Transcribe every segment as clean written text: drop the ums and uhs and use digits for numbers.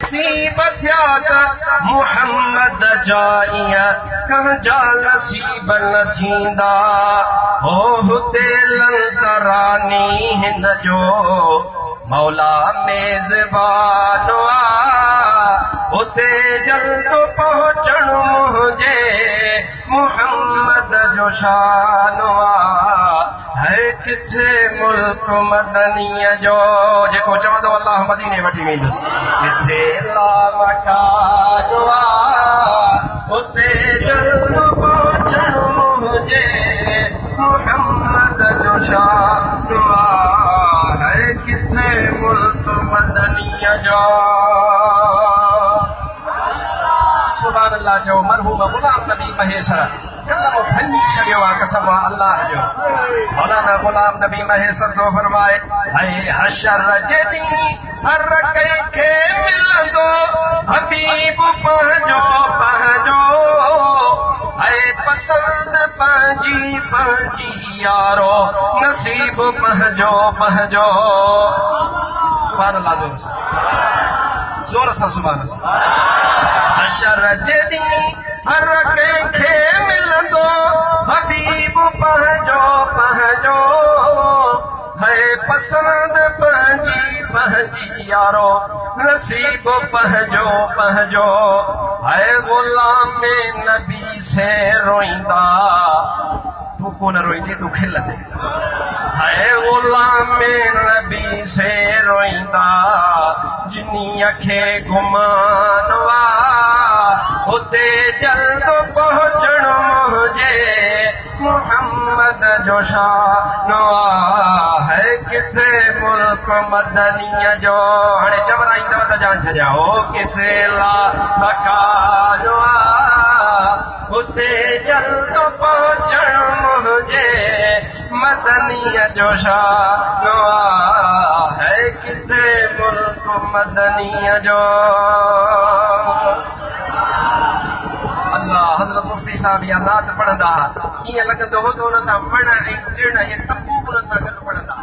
नसीब थिया मुहम्मद जाइया कह जा नसीब न थींदा हो हुते लंतरानी हिन जो मौला मेज़बान उते जल्द पहुंचण मुझे मुहम्मद जो शान है किथे मुल्क मदनीअ जो जेको चवंदो अल्लाह मदीने वठी वेंदुसि किथे ला मकान उते जल्द पहुंचण मुझे मुहम्मद जो शान है किथे मुल्क मदनीअ जो सुभान अल्लाह जो मरहूम गुलाम नबी महेशर कलम फनी छड़ियो आ कसम अल्लाह जो मौलाना गुलाम नबी महेशर तो फरमाए है हशर जदी हर कई के मिलंदो हबीब पहजो पहजो है पसंद पंजी पंजी यारो नसीब पहजो पहजो सुभान अल्लाह जोर से सुभान अल्लाह हशर जदी हर कंहिंखे मिलंदो हबीब पहजो पहजो है पसंद पंहिंजी पंहिंजी यारो नसीब पहजो पहजो है गुलाम नबी से रोईंदा तू कोन रोईंदे तू खिलंदे है गुलाम नबी से रोईंदा जिनी अखे गुमान उते जल्द पहुंचण मुझे मुहम्मद जो शान है किथे मुल्क मदनीअ जो हाणे चवराईंदव त जान छॾियाओ किथे ला मकान उते जल्द पहुंचण मुझे मदनीअ जो शान है किथे मुल्क मदनीअ जो अल्लाह हज़रत मुफ्ती साहब या नात पढ़ंदा ईअं लॻंदो हो त हुन सां वण ऐं टिण ऐं तंबू उन्हनि सां गॾु पढ़ंदा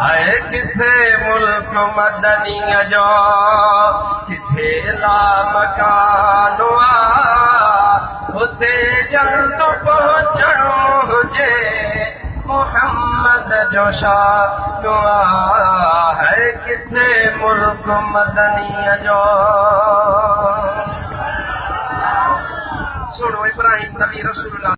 है किथे मुल्क मदनीअ जो किथे ला मकान उते जल्द पहुंचण मुझे मुहम्मद जो शान है किथे मुल्क मदनीअ जो सुनो इब्राहिम नबी रसूलुल्लाह